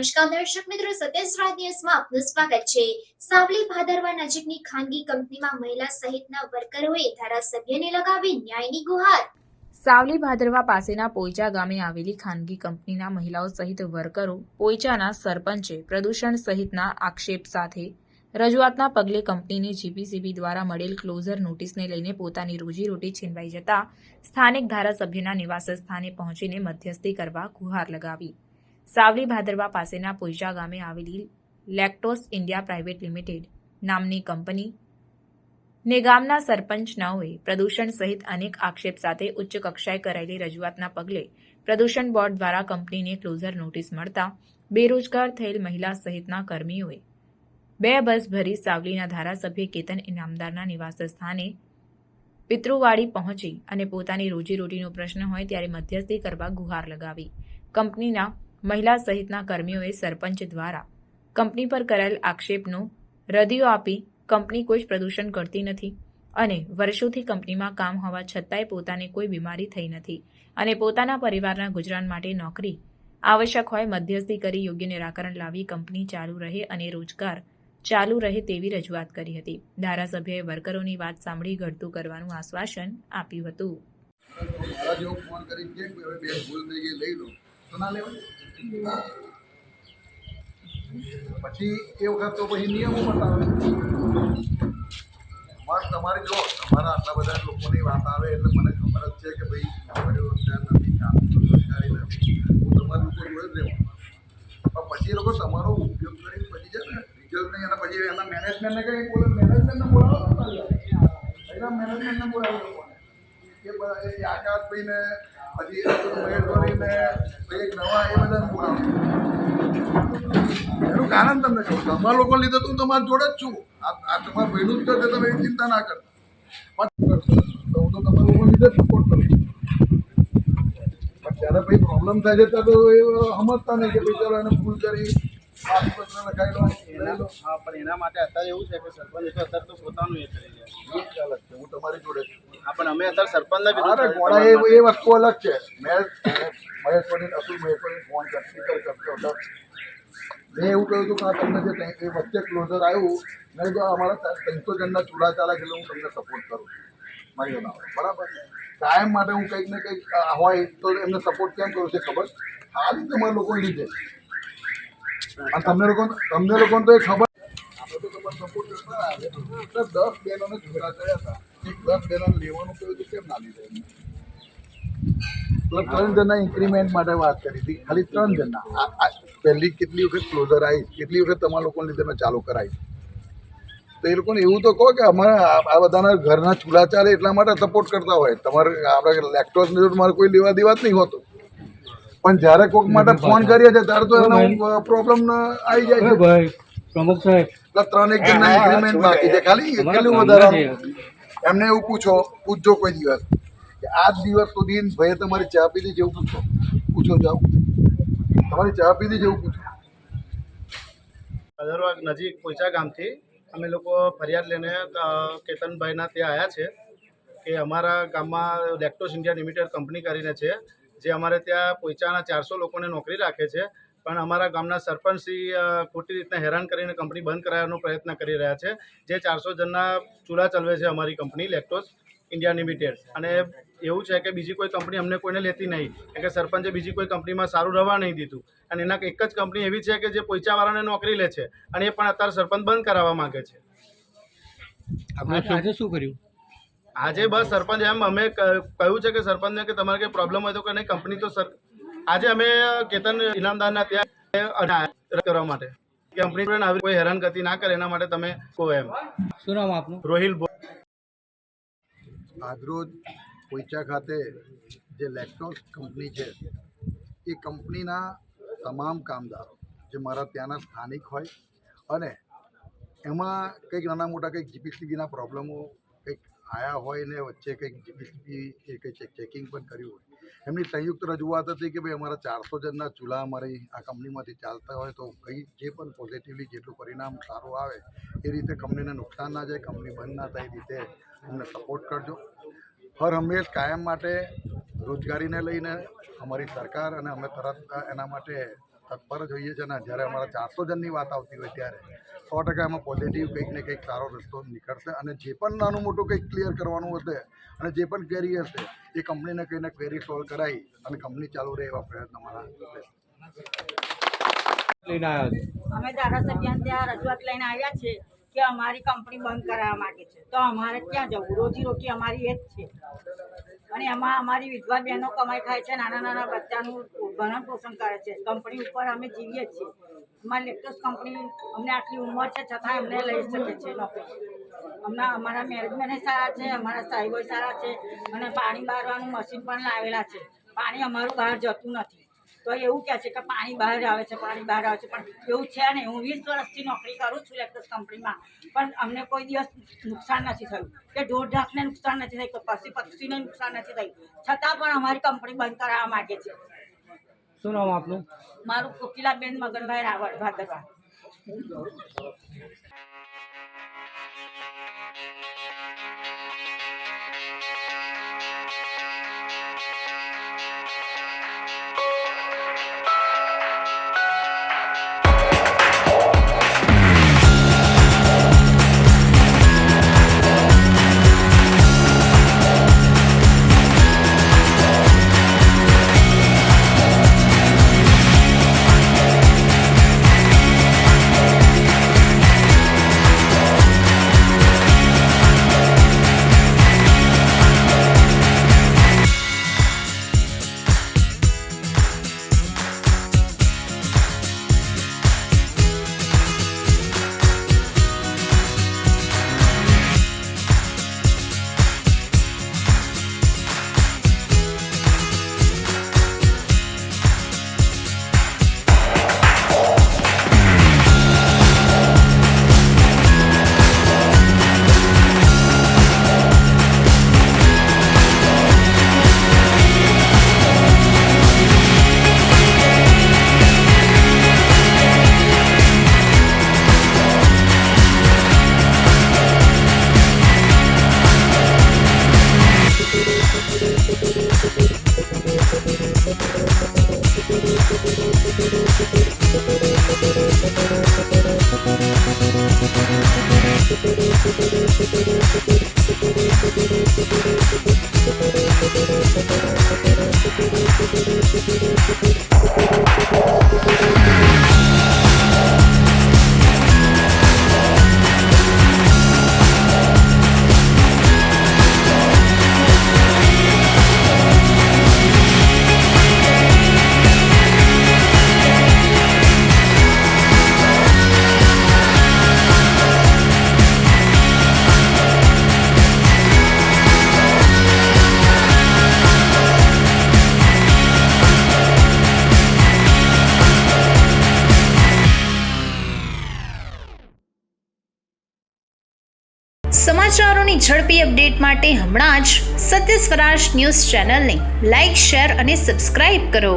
નમસ્કાર દર્શક મિત્રો, સત્યજ ન્યૂઝમાં આપનું સ્વાગત છે। સાવલી ભાદરવા નજીકની ખાનગી કંપનીમાં મહિલા સહિતના વર્કરોએ ધારાસભ્યને લગાવી ન્યાયની ગુહાર। સાવલી ભાદરવા પાસેના પોઈચા ગામે આવેલી ખાનગી કંપનીના મહિલાઓ સહિત વર્કરો પોઈચાના સરપંચે પ્રદૂષણ સહિતના આક્ષેપ સાથે રજૂઆતના પગલે કંપનીની જીપીસીબી દ્વારા મળેલ ક્લોઝર નોટિસને લઈને પોતાની રોજીરોટી છીનવાઈ જતા સ્થાનિક ધારાસભ્યના નિવાસસ્થાને પહોંચીને મધ્યસ્થી કરવા ગુહાર લગાવી। સાવલી ભાદરવા પાસેના પોઈચા ગામે આવેલી લેક્ટોસ ઇન્ડિયા પ્રાઇવેટ લિમિટેડ નામની કંપની ને ગામના સરપંચનાઓએ પ્રદૂષણ સહિત અનેક આક્ષેપ સાથે ઉચ્ચ કક્ષાએ કરાયેલી રજૂઆતના પગલે પ્રદૂષણ બોર્ડ દ્વારા કંપનીને ક્લોઝર નોટિસ મળતા બેરોજગાર થયેલ મહિલા સહિતના કર્મીઓએ 2 બસ ભરી સાવલીના ધારાસભ્ય કેતન ઇનામદારના નિવાસસ્થાને પિતૃવાડી પહોંચી અને પોતાની રોજીરોટીનો પ્રશ્ન હોય ત્યારે મધ્યસ્થી કરવા ગુહાર લગાવી। કંપનીના મહિલા સહિતના કર્મીઓએ સરપંચ દ્વારા કંપની પર કરાયેલ આક્ષેપનો રદિયો આપી કંપની કોઈ જ પ્રદૂષણ કરતી નથી અને વર્ષોથી કંપનીમાં કામ હોવા છતાંય પોતાને કોઈ બીમારી થઈ નથી અને પોતાના પરિવારના ગુજરાન માટે નોકરી આવશ્યક હોય મધ્યસ્થી કરી યોગ્ય નિરાકરણ લાવી કંપની ચાલુ રહે અને રોજગાર ચાલુ રહે તેવી રજૂઆત કરી હતી। ધારાસભ્યએ વર્કરોની વાત સાંભળી ઘડતું કરવાનું આશ્વાસન આપ્યું હતું। પછી એ વખત તો પછી નિયમો બતાવે તમારી જો તમારા આટલા બધા લોકોની વાત આવે એટલે મને ખબર જ છે કે ભાઈ રોજગાર નથી, કામ રોજગારી નથી, હું તમારા લોકો જોડે જ રહેવાનું। પણ પછી એ લોકો તમારો ઉપયોગ કરીને પછી છે ને રિઝલ્ટ નહીં અને પછી એના મેનેજમેન્ટને કંઈ બોલે, મેનેજમેન્ટને બોલાવો એના મેનેજમેન્ટને બોલાવો લોકોને એ આકાશભાઈને પછી મહેશભાઈને પછી એક નવા એ બધાને બોલાવો। એનું કારણ તમને કહું, તમારા લોકો લીધે તો હું તમારા જોડે જ છું। આ તમારા ભાઈનું જ કરશે, તમે એની ચિંતા ના કરતા, તો હું તો તમારા લોકો લીધે જ સપોર્ટ કરું છું। પણ જ્યારે ભાઈ પ્રોબ્લેમ થાય છે ત્યારે તો એ સમજતા નહીં કે ભાઈ ચાલો એને ભૂલ કરી માફીપત્ર લખાઈ લો। હા, પણ એના માટે અત્યારે એવું છે કે સરપંચ અત્યારે તો પોતાનું એ કરી જાય, એ ખ્યાલ જ છે, હું તમારી જોડે છું। હા, પણ અમે અત્યારે સરપંચના અરે ઘોડા એ વસ્તુ અલગ છે। મહેશભાઈ અતુલ મહેશભાઈ ફોન કરતો હતો, મેં એવું કહ્યું હતું કે આ તમને જે એ વચ્ચે ક્લોઝર આવ્યું નહીં તો અમારા 300 જણના ચૂડા ચાલે એટલે હું તમને સપોર્ટ કરું મારી બનાવો બરાબર। કાયમ માટે હું કંઈક ને કંઈક હોય તો એમને સપોર્ટ કેમ કરું છે ખબર, ખાલી તમારા લોકો લીધે અને તમને લોકોને તો એ ખબર આપણે તો તમારે સપોર્ટ કરતા આવે એટલે 10 બહેનોને ચૂડા ચડ્યા હતા, એક 10 બહેનોને લેવાનું કહ્યું હતું કેમ ના લીધે એમને? 3 જણના ઇન્ક્રીમેન્ટ માટે વાત કરી હતી, ખાલી 3 જણના। પહેલી કેટલી વખત ક્લોઝર આવી, કેટલી વખત તમારા લોકોને લીધે મેં ચાલુ કરાવી, તો એ લોકોને એવું તો કહો કે અમારે આ બધાના ઘરના ચૂલા ચાલે એટલા માટે સપોર્ટ કરતા હોય। તમારે આપણે લેક્ટોઝને તો તમારે કોઈ લેવા દેવા જ નહીં હોતો, પણ જ્યારે કોઈક માટે ફોન કરીએ છીએ ત્યારે તો એનો પ્રોબ્લેમ આવી જાય છે પ્રમુખ સાહેબ, એટલે 3 જણના ઇન્ક્રીમેન્ટ બાકી છે, ખાલી કેટલું વધારવાનું એમને એવું પૂછજો કોઈ દિવસ કે આજ દિવસ સુધી ભાઈએ તમારી ચા પીધી જેવું પૂછો જાઓ, તમારી ચા પીધી જેવું પૂછો। ભાદરવા નજીક પોઈચા ગામથી અમે લોકો ફરિયાદ લઈને કેતનભાઈના ત્યાં આવ્યા છે કે અમારા ગામમાં લેક્ટોસ ઇન્ડિયા લિમિટેડ કંપની કરીને છે, જે અમારે ત્યાં પોઈચાના 400 લોકોને નોકરી રાખે છે, પણ અમારા ગામના સરપંચશ્રી ખોટી રીતના હેરાન કરીને કંપની બંધ કરાવવાનો પ્રયત્ન કરી રહ્યા છે। જે 400 જણના ચૂલા ચલાવે છે અમારી કંપની લેક્ટોસ ઇન્ડિયા લિમિટેડ, અને એવું છે કે બીજી કોઈ કંપની અમને કોઈને લેતી નહીં, કારણ કે સરપંચે બીજી કોઈ કંપનીમાં સારું રહેવા નહીં દીધું, અને એના એક જ કંપની એવી છે કે જે પોઈચાવાળાને નોકરી લે છે અને એ પણ અત્યારે સરપંચ બંધ કરાવવા માગે છે। આજે શું કર્યું? આજે બસ સરપંચ એમ અમે કહ્યું છે કે સરપંચને કે તમારે કંઈ પ્રોબ્લેમ હોય તો કે નહીં, કંપની તો આજે અમે કેતન ઇનામદારના ત્યાં કરવા માટે કંપની આવી કોઈ હેરાનગતિ ના કરે એના માટે તમે કહો એમ। શું નામ આપનું? રોહિલ આજરોજ પોઈચા ખાતે જે લેક્ટોસ કંપની છે એ કંપનીના તમામ કામદારો જે મારા ત્યાંના સ્થાનિક હોય અને એમાં કંઈક નાના મોટા કંઈક જીપીસીબીના પ્રોબ્લેમો કંઈક આવ્યા હોય ને વચ્ચે કંઈક જીપીસીબી એ કંઈક ચેકિંગ પણ કર્યું હોય, એમની સંયુક્ત રજૂઆત હતી કે ભાઈ અમારા 400 જણના ચૂલા અમારી આ કંપનીમાંથી ચાલતા હોય તો કંઈ જે પણ પોઝિટિવલી જેટલું પરિણામ સારું આવે એ રીતે કંપનીને નુકસાન ના જાય, કંપની બંધ ના થાય એ રીતે અમને સપોર્ટ કરજો। હર હંમેશ કાયમ માટે રોજગારીને લઈને અમારી સરકાર અને અમે તરત એના માટે તત્પર જ હોઈએ છીએ ને જ્યારે અમારા 400 જણની વાત આવતી હોય ત્યારે 100% એમાં પોઝિટિવ કંઈક ને કંઈક સારો રસ્તો નીકળશે અને જે પણ નાનું મોટું કંઈક ક્લિયર કરવાનું હશે અને જે પણ ક્વેરી હશે એ કંપનીને કહીને ક્વેરી સોલ્વ કરાવી અને કંપની ચાલુ રહે એવા પ્રયત્ન મારા લઈને આવ્યા છો? અમે ધારાસભ્યને ત્યાં રજૂઆત લઈને આવ્યા છે કે અમારી કંપની બંધ કરાવવા માંગે છે, તો અમારે ક્યાં જવું? રોજીરોટી અમારી એ જ છે અને એમાં અમારી વિધવા બહેનો કમાઈ ખાય છે, નાના નાના બચ્ચાનું ભરણ પોષણ કરે છે. કંપની ઉપર અમે જીવીએ છીએ. અમારી લેક્ટોસ કંપની અમને આટલી ઉંમર છે છતાં અમને લઈ શકે છે નોકરી. અમારા મેનેજમેન્ટ સારા છે, અમારા સાહેબો સારા છે અને પાણી બારવાનું મશીન પણ લાવેલા છે. પાણી અમારું બહાર જતું નથી. તો એવું કહે છે કે પાણી બહાર આવે છે, પાણી બહાર આવે છે, પણ એવું છે નહીં. હું 20 વર્ષથી નોકરી કરું છું લેક્ટોસ કંપનીમાં, પણ અમને કોઈ દિવસ નુકસાન નથી થયું કે ઢોર ઢાંખને નુકસાન નથી થયું કે પશુ પક્ષીને નુકસાન નથી થયું, છતાં પણ અમારી કંપની બંધ કરાવવા માગે છે. શું નામ આપનું? મારું કોકિલાબેન મગનભાઈ રાવળ, ભાદરવા. સમાચારોની ઝડપી અપડેટ માટે હમણાં જ સત્ય સ્વરાજ ન્યૂઝ ચેનલને લાઇક, શેર અને સબસ્ક્રાઇબ કરો.